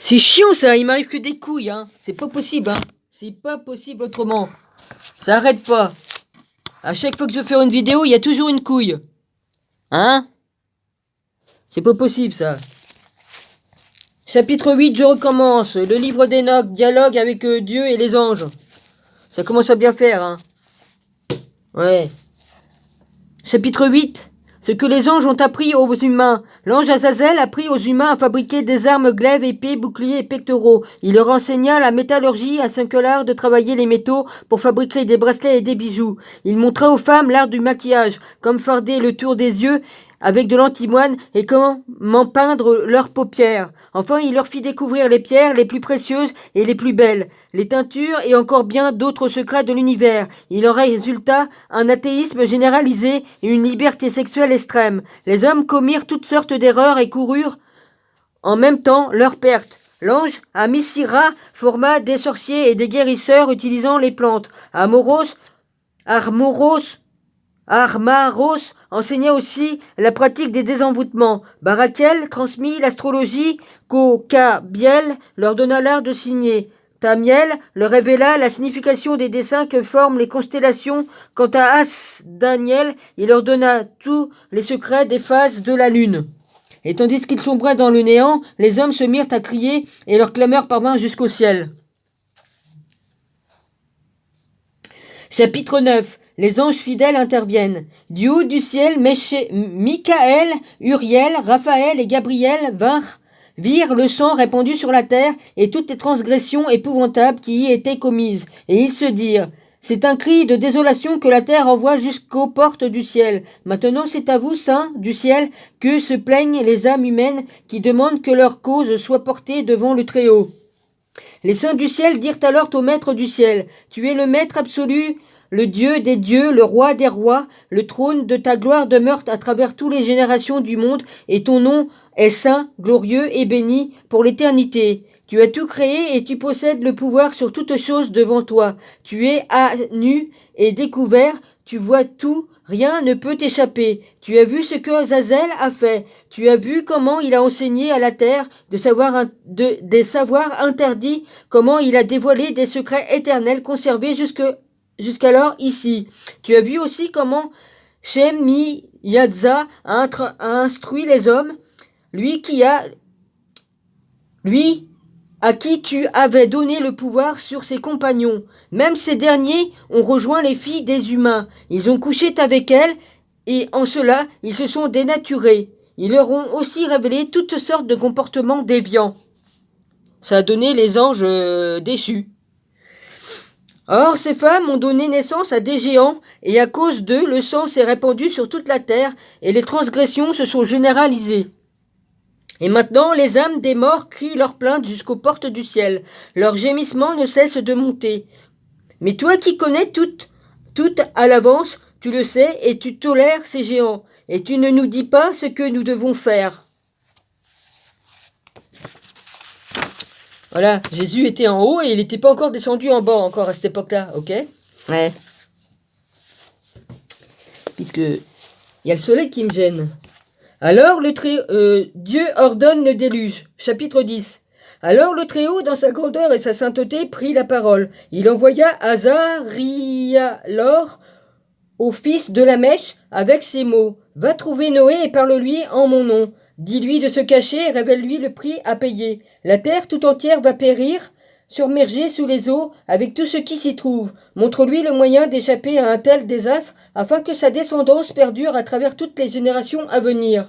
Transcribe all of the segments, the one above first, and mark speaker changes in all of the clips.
Speaker 1: C'est chiant ça, il m'arrive que des couilles, hein. C'est pas possible, hein. C'est pas possible autrement. Ça arrête pas. À chaque fois que je fais une vidéo, il y a toujours une couille. Hein? C'est pas possible ça. Chapitre 8, je recommence. Le livre d'Enoch, dialogue avec Dieu et les anges. Ça commence à bien faire, hein. Ouais. Chapitre 8. Ce que les anges ont appris aux humains. L'ange Azazel apprit aux humains à fabriquer des armes, glaives, épées, boucliers et pectoraux. Il leur enseigna la métallurgie ainsi que l'art de travailler les métaux pour fabriquer des bracelets et des bijoux. Il montra aux femmes l'art du maquillage, comme farder le tour des yeux avec de l'antimoine et comment peindre leurs paupières. Enfin, il leur fit découvrir les pierres les plus précieuses et les plus belles, les teintures et encore bien d'autres secrets de l'univers. Il en résulta un athéisme généralisé et une liberté sexuelle extrême. Les hommes commirent toutes sortes d'erreurs et coururent en même temps leur perte. L'ange Amisira forma des sorciers et des guérisseurs utilisant les plantes. Armaros enseigna aussi la pratique des désenvoûtements. Barakel transmit l'astrologie qu'Okabiel leur donna l'art de signer. Tamiel leur révéla la signification des dessins que forment les constellations. Quant à As-Daniel, il leur donna tous les secrets des phases de la lune. Et tandis qu'ils sombraient dans le néant, les hommes se mirent à crier et leur clameur parvint jusqu'au ciel. Chapitre 9. Les anges fidèles interviennent. Du haut du ciel, Michaël, Uriel, Raphaël et Gabriel virent le sang répandu sur la terre et toutes les transgressions épouvantables qui y étaient commises. Et ils se dirent, c'est un cri de désolation que la terre envoie jusqu'aux portes du ciel. Maintenant c'est à vous, saints du ciel, que se plaignent les âmes humaines qui demandent que leur cause soit portée devant le Très-Haut. Les saints du ciel dirent alors au maître du ciel, tu es le maître absolu, le Dieu des dieux, le roi des rois, le trône de ta gloire demeure à travers toutes les générations du monde, et ton nom est saint, glorieux et béni pour l'éternité. Tu as tout créé et tu possèdes le pouvoir sur toutes choses devant toi. Tu es à nu et découvert, tu vois tout, rien ne peut t'échapper. Tu as vu ce que Azazel a fait. Tu as vu comment il a enseigné à la terre des savoirs interdits, comment il a dévoilé des secrets éternels conservés jusqu'alors ici. Tu as vu aussi comment Shemiyadza a instruit les hommes, lui à qui tu avais donné le pouvoir sur ses compagnons. Même ces derniers ont rejoint les filles des humains. Ils ont couché avec elles, et en cela, ils se sont dénaturés. Ils leur ont aussi révélé toutes sortes de comportements déviants. Ça a donné les anges déchus. Or, ces femmes ont donné naissance à des géants, et à cause d'eux, le sang s'est répandu sur toute la terre, et les transgressions se sont généralisées. Et maintenant, les âmes des morts crient leurs plaintes jusqu'aux portes du ciel. Leurs gémissements ne cessent de monter. Mais toi qui connais tout à l'avance, tu le sais, et tu tolères ces géants, et tu ne nous dis pas ce que nous devons faire. Voilà, Jésus était en haut et il n'était pas encore descendu en bas encore à cette époque-là, ok? Ouais. Puisque il y a le soleil qui me gêne. Alors Dieu ordonne le déluge. Chapitre 10. Alors le Très-Haut, dans sa grandeur et sa sainteté, prit la parole. Il envoya Azarialor au fils de la Mèche avec ces mots. Va trouver Noé et parle-lui en mon nom. Dis-lui de se cacher et révèle-lui le prix à payer. La terre tout entière va périr, submergée sous les eaux, avec tout ce qui s'y trouve. Montre-lui le moyen d'échapper à un tel désastre, afin que sa descendance perdure à travers toutes les générations à venir.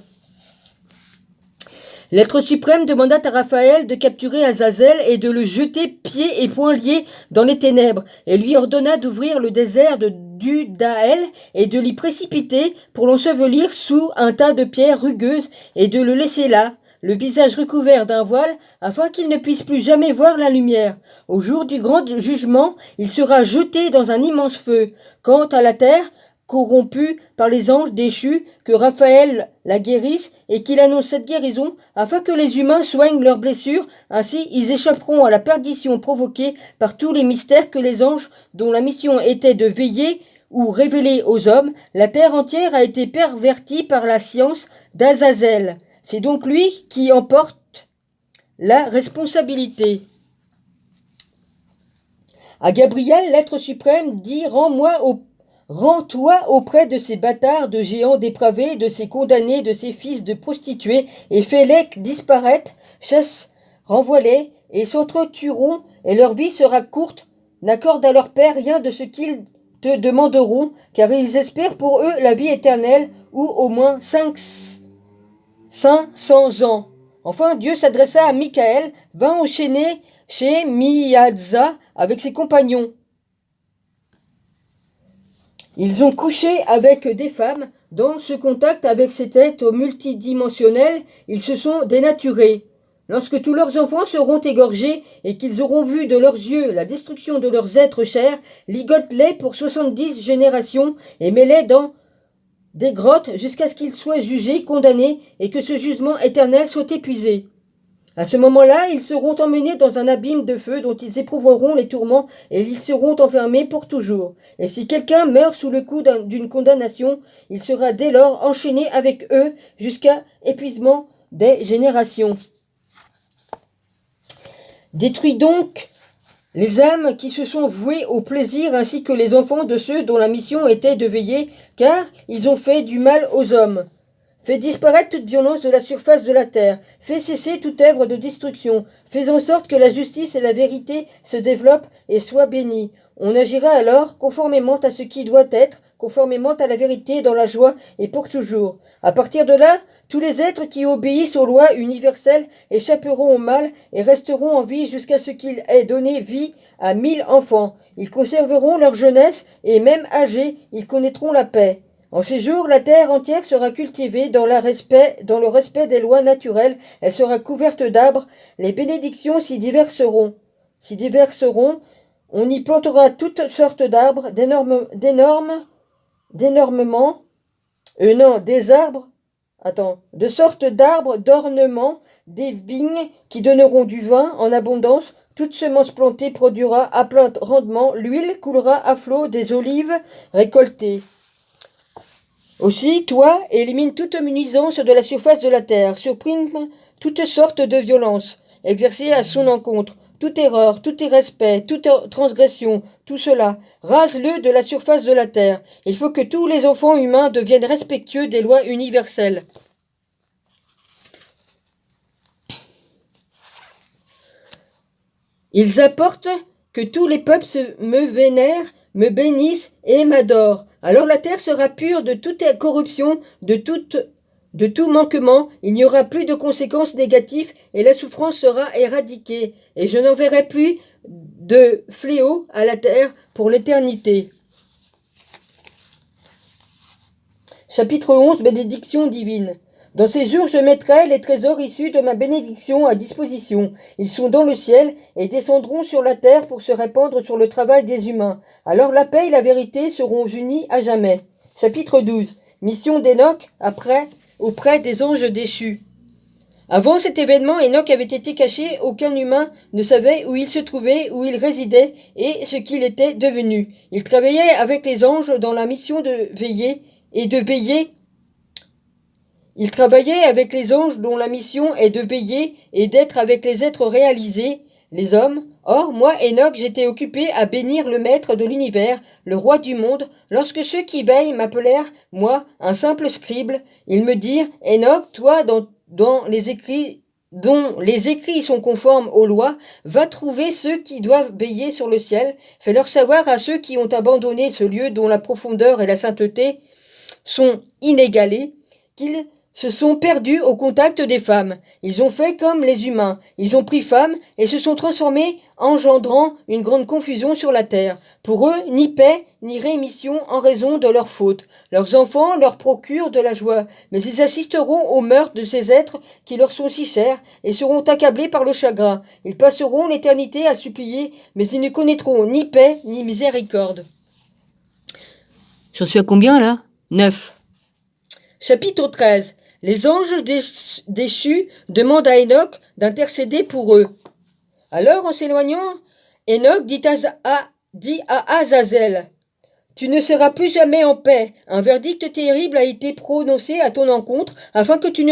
Speaker 1: L'être suprême demanda à Raphaël de capturer Azazel et de le jeter pieds et poings liés dans les ténèbres, et lui ordonna d'ouvrir le désert d'Udaël et de l'y précipiter pour l'ensevelir sous un tas de pierres rugueuses et de le laisser là, le visage recouvert d'un voile, afin qu'il ne puisse plus jamais voir la lumière. Au jour du grand jugement, il sera jeté dans un immense feu. Quant à la terre, corrompu par les anges déchus, que Raphaël la guérisse et qu'il annonce cette guérison afin que les humains soignent leurs blessures, ainsi ils échapperont à la perdition provoquée par tous les mystères que les anges, dont la mission était de veiller ou révéler aux hommes. La terre entière a été pervertie par la science d'Azazel. C'est donc lui qui emporte la responsabilité. À Gabriel, l'être suprême dit Rends-toi auprès de ces bâtards de géants dépravés, de ces condamnés, de ces fils de prostituées, et fais-les disparaître, chasse, renvoie-les, et s'entretueront, et leur vie sera courte. N'accorde à leur père rien de ce qu'ils te demanderont, car ils espèrent pour eux la vie éternelle, ou au moins 500 ans. Enfin, Dieu s'adressa à Michaël, vint enchaîner chez Miyadza avec ses compagnons. Ils ont couché avec des femmes. Dans ce contact avec ces têtes multidimensionnelles, ils se sont dénaturés. Lorsque tous leurs enfants seront égorgés et qu'ils auront vu de leurs yeux la destruction de leurs êtres chers, ligote-les pour 70 générations et mets-les dans des grottes jusqu'à ce qu'ils soient jugés, condamnés et que ce jugement éternel soit épuisé. À ce moment-là, ils seront emmenés dans un abîme de feu dont ils éprouveront les tourments et ils seront enfermés pour toujours. Et si quelqu'un meurt sous le coup d'une condamnation, il sera dès lors enchaîné avec eux jusqu'à épuisement des générations. Détruis donc les âmes qui se sont vouées au plaisir ainsi que les enfants de ceux dont la mission était de veiller, car ils ont fait du mal aux hommes. Fais disparaître toute violence de la surface de la terre. Fais cesser toute œuvre de destruction. Fais en sorte que la justice et la vérité se développent et soient bénies. On agira alors conformément à ce qui doit être, conformément à la vérité dans la joie et pour toujours. À partir de là, tous les êtres qui obéissent aux lois universelles échapperont au mal et resteront en vie jusqu'à ce qu'il ait donné vie à 1000 enfants. Ils conserveront leur jeunesse et même âgés, ils connaîtront la paix. En ces jours, la terre entière sera cultivée dans le respect des lois naturelles, elle sera couverte d'arbres, les bénédictions s'y déverseront. On y plantera toutes sortes d'arbres, de sortes d'arbres d'ornement, des vignes qui donneront du vin en abondance, toute semence plantée produira à plein rendement, l'huile coulera à flot des olives récoltées. Aussi, toi, élimine toute nuisance de la surface de la terre, supprime toutes sortes de violences exercées à son encontre, toute erreur, tout irrespect, toute transgression, tout cela, rase-le de la surface de la terre. Il faut que tous les enfants humains deviennent respectueux des lois universelles. Ils apportent que tous les peuples me vénèrent, me bénissent et m'adorent. Alors la terre sera pure de toute corruption, de tout manquement, il n'y aura plus de conséquences négatives et la souffrance sera éradiquée. Et je n'enverrai plus de fléau à la terre pour l'éternité. Chapitre 11, bénédiction divine. Dans ces jours, je mettrai les trésors issus de ma bénédiction à disposition. Ils sont dans le ciel et descendront sur la terre pour se répandre sur le travail des humains. Alors la paix et la vérité seront unis à jamais. Chapitre 12. Mission d'Enoch auprès des anges déchus. Avant cet événement, Enoch avait été caché, aucun humain ne savait où il se trouvait, où il résidait et ce qu'il était devenu. Il travaillait avec les anges dans la mission de veiller. Il travaillait avec les anges dont la mission est de veiller et d'être avec les êtres réalisés, les hommes. Or, moi, Enoch, j'étais occupé à bénir le maître de l'univers, le roi du monde, lorsque ceux qui veillent m'appelèrent, moi, un simple scribe. Ils me dirent, Enoch, toi, dont les écrits sont conformes aux lois, va trouver ceux qui doivent veiller sur le ciel, fais-leur savoir à ceux qui ont abandonné ce lieu dont la profondeur et la sainteté sont inégalées, qu'ils se sont perdus au contact des femmes. Ils ont fait comme les humains. Ils ont pris femme et se sont transformés, engendrant une grande confusion sur la terre. Pour eux, ni paix, ni rémission en raison de leurs fautes. Leurs enfants leur procurent de la joie, mais ils assisteront au meurtre de ces êtres qui leur sont si chers et seront accablés par le chagrin. Ils passeront l'éternité à supplier, mais ils ne connaîtront ni paix, ni miséricorde. J'en suis à combien là ? 9. Chapitre 13. Les anges déchus demandent à Enoch d'intercéder pour eux. Alors, en s'éloignant, Enoch dit à Azazel, « Tu ne seras plus jamais en paix. Un verdict terrible a été prononcé à ton encontre, afin que tu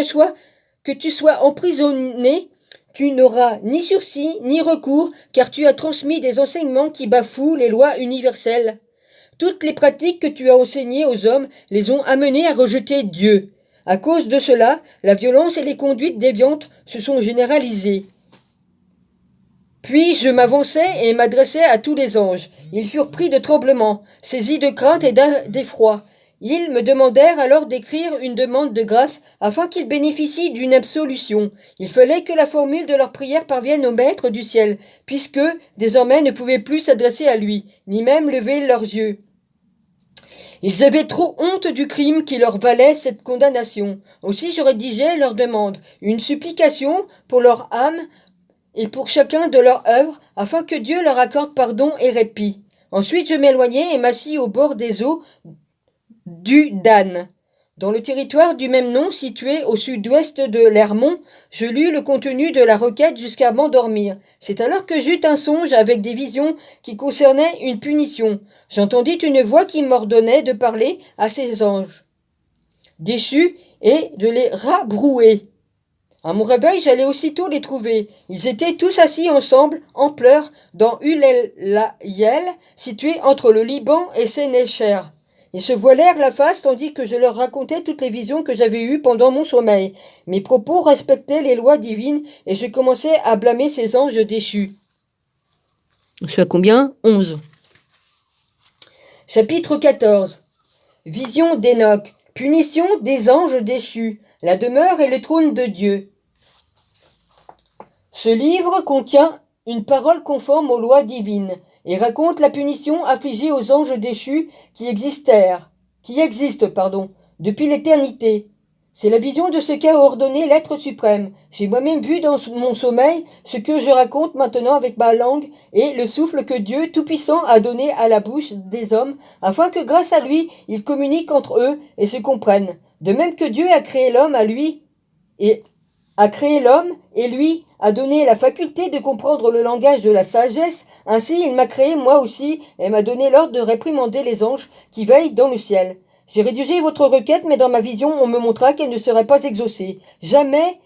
Speaker 1: sois emprisonné, Tu n'auras ni sursis ni recours, car tu as transmis des enseignements qui bafouent les lois universelles. Toutes les pratiques que tu as enseignées aux hommes les ont amenés à rejeter Dieu. À cause de cela, la violence et les conduites déviantes se sont généralisées. Puis je m'avançai et m'adressai à tous les anges. Ils furent pris de tremblement, saisis de crainte et d'effroi. Ils me demandèrent alors d'écrire une demande de grâce afin qu'ils bénéficient d'une absolution. Il fallait que la formule de leur prière parvienne au Maître du ciel, puisque désormais ne pouvaient plus s'adresser à lui, ni même lever leurs yeux. Ils avaient trop honte du crime qui leur valait cette condamnation. Aussi je rédigeai leur demande, une supplication pour leur âme et pour chacun de leurs œuvres, afin que Dieu leur accorde pardon et répit. Ensuite je m'éloignai et m'assis au bord des eaux du Dan. Dans le territoire du même nom, situé au sud-ouest de l'Hermont, je lus le contenu de la requête jusqu'à m'endormir. C'est alors que j'eus un songe avec des visions qui concernaient une punition. J'entendis une voix qui m'ordonnait de parler à ces anges déchus et de les rabrouer. À mon réveil, j'allais aussitôt les trouver. Ils étaient tous assis ensemble, en pleurs, dans Ulayel, situé entre le Liban et Sénécher. Ils se voilèrent la face tandis que je leur racontais toutes les visions que j'avais eues pendant mon sommeil. Mes propos respectaient les lois divines et je commençais à blâmer ces anges déchus. Je suis à combien ? 11. Chapitre 14. Vision d'Enoch. Punition des anges déchus. La demeure et le trône de Dieu. Ce livre contient une parole conforme aux lois divines et raconte la punition affligée aux anges déchus qui existent, depuis l'éternité. C'est la vision de ce qu'a ordonné l'être suprême. J'ai moi-même vu dans mon sommeil ce que je raconte maintenant avec ma langue et le souffle que Dieu Tout-Puissant a donné à la bouche des hommes, afin que grâce à lui, ils communiquent entre eux et se comprennent. De même que Dieu a créé l'homme et lui a donné la faculté de comprendre le langage de la sagesse, ainsi il m'a créé moi aussi et m'a donné l'ordre de réprimander les anges qui veillent dans le ciel. J'ai rédigé votre requête, mais dans ma vision on me montra qu'elle ne serait pas exaucée. Jamais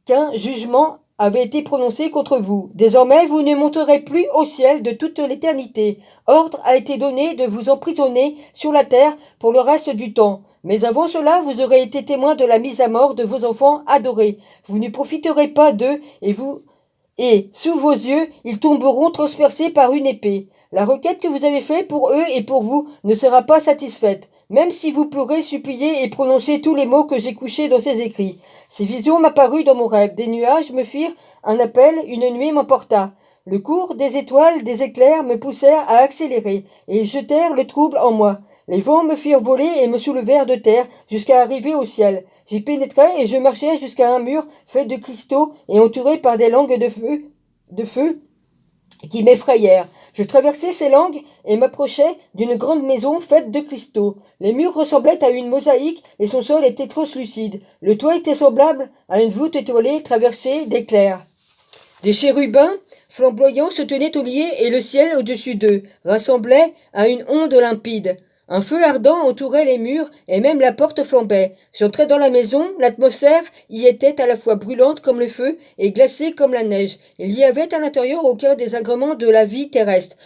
Speaker 1: qu'un jugement avait été prononcé contre vous. Désormais vous ne monterez plus au ciel de toute l'éternité. Ordre a été donné de vous emprisonner sur la terre pour le reste du temps. Mais avant cela, vous aurez été témoin de la mise à mort de vos enfants adorés. Vous ne profiterez pas d'eux et sous vos yeux, ils tomberont transpercés par une épée. La requête que vous avez faite pour eux et pour vous ne sera pas satisfaite, même si vous pleurez, suppliez et prononcez tous les mots que j'ai couchés dans ces écrits. Ces visions m'apparurent dans mon rêve. Des nuages me firent un appel, une nuée m'emporta. Le cours des étoiles, des éclairs me poussèrent à accélérer et jetèrent le trouble en moi. Les vents me firent voler et me soulevèrent de terre jusqu'à arriver au ciel. J'y pénétrai et je marchai jusqu'à un mur fait de cristaux et entouré par des langues de feu qui m'effrayèrent. Je traversai ces langues et m'approchai d'une grande maison faite de cristaux. Les murs ressemblaient à une mosaïque et son sol était translucide. Le toit était semblable à une voûte étoilée traversée d'éclairs. Des chérubins flamboyants se tenaient au milieu et le ciel au-dessus d'eux rassemblait à une onde limpide. Un feu ardent entourait les murs et même la porte flambait. J'entrai dans la maison, l'atmosphère y était à la fois brûlante comme le feu et glacée comme la neige. Il y avait à l'intérieur aucun des agréments de la vie terrestre.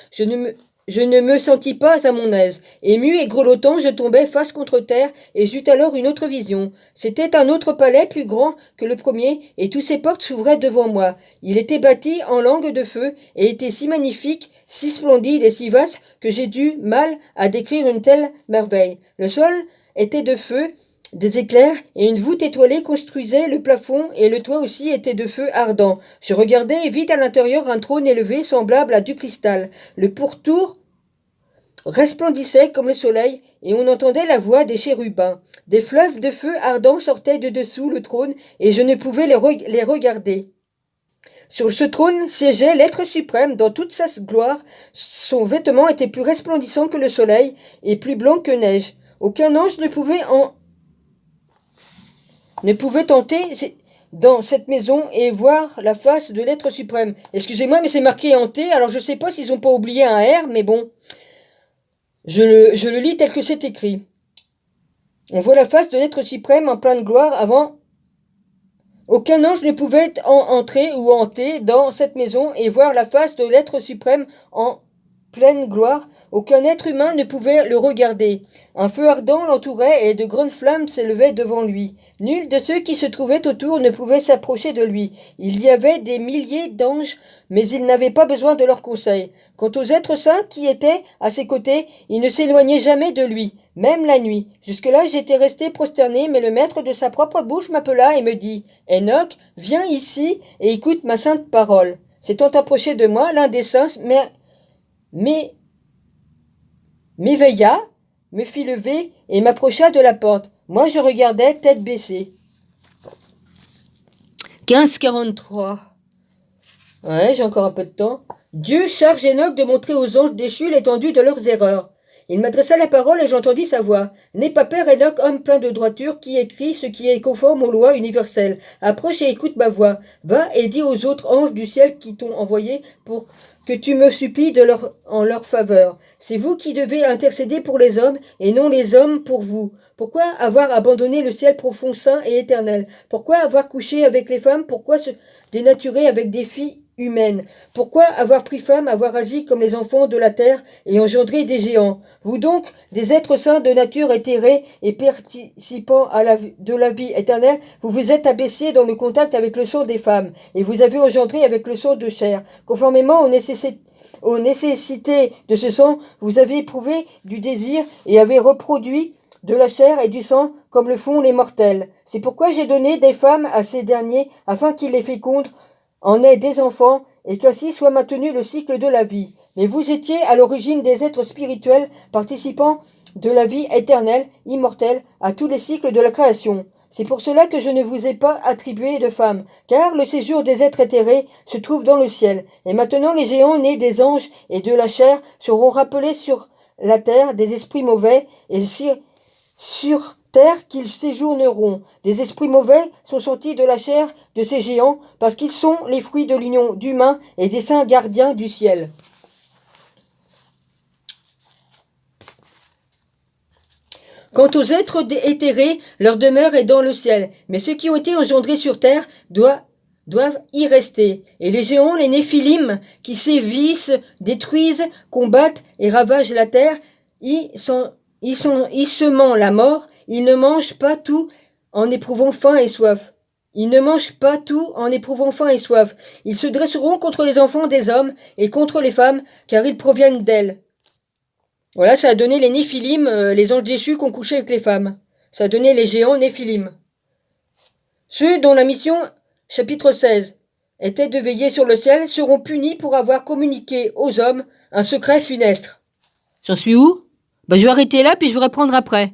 Speaker 1: Je ne me sentis pas à mon aise. Ému et grelottant, je tombai face contre terre et j'eus alors une autre vision. C'était un autre palais plus grand que le premier et toutes ses portes s'ouvraient devant moi. Il était bâti en langue de feu et était si magnifique, si splendide et si vaste que j'ai du mal à décrire une telle merveille. Le sol était de feu, des éclairs et une voûte étoilée construisait le plafond et le toit aussi était de feu ardent. Je regardai et vis à l'intérieur un trône élevé semblable à du cristal. Le pourtour resplendissait comme le soleil et on entendait la voix des chérubins. Des fleuves de feu ardent sortaient de dessous le trône et je ne pouvais les regarder. Sur ce trône siégeait l'être suprême dans toute sa gloire. Son vêtement était plus resplendissant que le soleil et plus blanc que neige. Aucun ange ne pouvait tenter dans cette maison et voir la face de l'être suprême. Excusez-moi, mais c'est marqué hanté, alors je ne sais pas s'ils n'ont pas oublié un R, mais bon, je le lis tel que c'est écrit. On voit la face de l'être suprême en pleine gloire avant Aucun ange ne pouvait entrer ou hanter dans cette maison et voir la face de l'être suprême en pleine gloire. Aucun être humain ne pouvait le regarder. Un feu ardent l'entourait et de grandes flammes s'élevaient devant lui. Nul de ceux qui se trouvaient autour ne pouvait s'approcher de lui. Il y avait des milliers d'anges, mais il n'avait pas besoin de leur conseil. Quant aux êtres saints qui étaient à ses côtés, ils ne s'éloignaient jamais de lui, même la nuit. Jusque-là, j'étais resté prosterné, mais le maître de sa propre bouche m'appela et me dit « Enoch, viens ici et écoute ma sainte parole. » S'étant approché de moi, l'un des saints m'éveilla, me fit lever et m'approcha de la porte. Moi, je regardais tête baissée. 15:43. Ouais, j'ai encore un peu de temps. Dieu charge Enoch de montrer aux anges déchus l'étendue de leurs erreurs. Il m'adressa la parole et j'entendis sa voix. N'aie pas peur, Enoch, homme plein de droiture, qui écrit ce qui est conforme aux lois universelles. Approche et écoute ma voix. Va et dis aux autres anges du ciel qui t'ont envoyé pour que tu me supplies en leur faveur. C'est vous qui devez intercéder pour les hommes et non les hommes pour vous. Pourquoi avoir abandonné le ciel profond, saint et éternel? Pourquoi avoir couché avec les femmes? Pourquoi se dénaturer avec des filles humaines? Pourquoi avoir pris femme, avoir agi comme les enfants de la terre et engendré des géants? Vous donc, des êtres saints de nature éthérée et participant de la vie éternelle, vous vous êtes abaissés dans le contact avec le sang des femmes, et vous avez engendré avec le sang de chair. Conformément aux nécessités de ce sang, vous avez éprouvé du désir et avez reproduit de la chair et du sang comme le font les mortels. C'est pourquoi j'ai donné des femmes à ces derniers, afin qu'ils les fécondent, en aient des enfants, et qu'ainsi soit maintenu le cycle de la vie. Mais vous étiez à l'origine des êtres spirituels, participant de la vie éternelle, immortelle, à tous les cycles de la création. C'est pour cela que je ne vous ai pas attribué de femmes, car le séjour des êtres éthérés se trouve dans le ciel. Et maintenant les géants nés des anges et de la chair seront rappelés sur la terre des esprits mauvais, et sur terre qu'ils séjourneront. Des esprits mauvais sont sortis de la chair de ces géants, parce qu'ils sont les fruits de l'union d'humains et des saints gardiens du ciel. Quant aux êtres éthérés, leur demeure est dans le ciel, mais ceux qui ont été engendrés sur terre doivent y rester. Et les géants, les néphilim, qui sévissent, détruisent, combattent et ravagent la terre, y semant la mort, ils ne mangent pas tout en éprouvant faim et soif. Ils ne mangent pas tout en éprouvant faim et soif. Ils se dresseront contre les enfants des hommes et contre les femmes, car ils proviennent d'elles. Voilà, ça a donné les Néphilim, les anges déchus qui ont couché avec les femmes. Ça a donné les géants Néphilim. Ceux dont la mission, chapitre 16, était de veiller sur le ciel seront punis pour avoir communiqué aux hommes un secret funeste. J'en suis où? Je vais arrêter là, puis je vais reprendre après.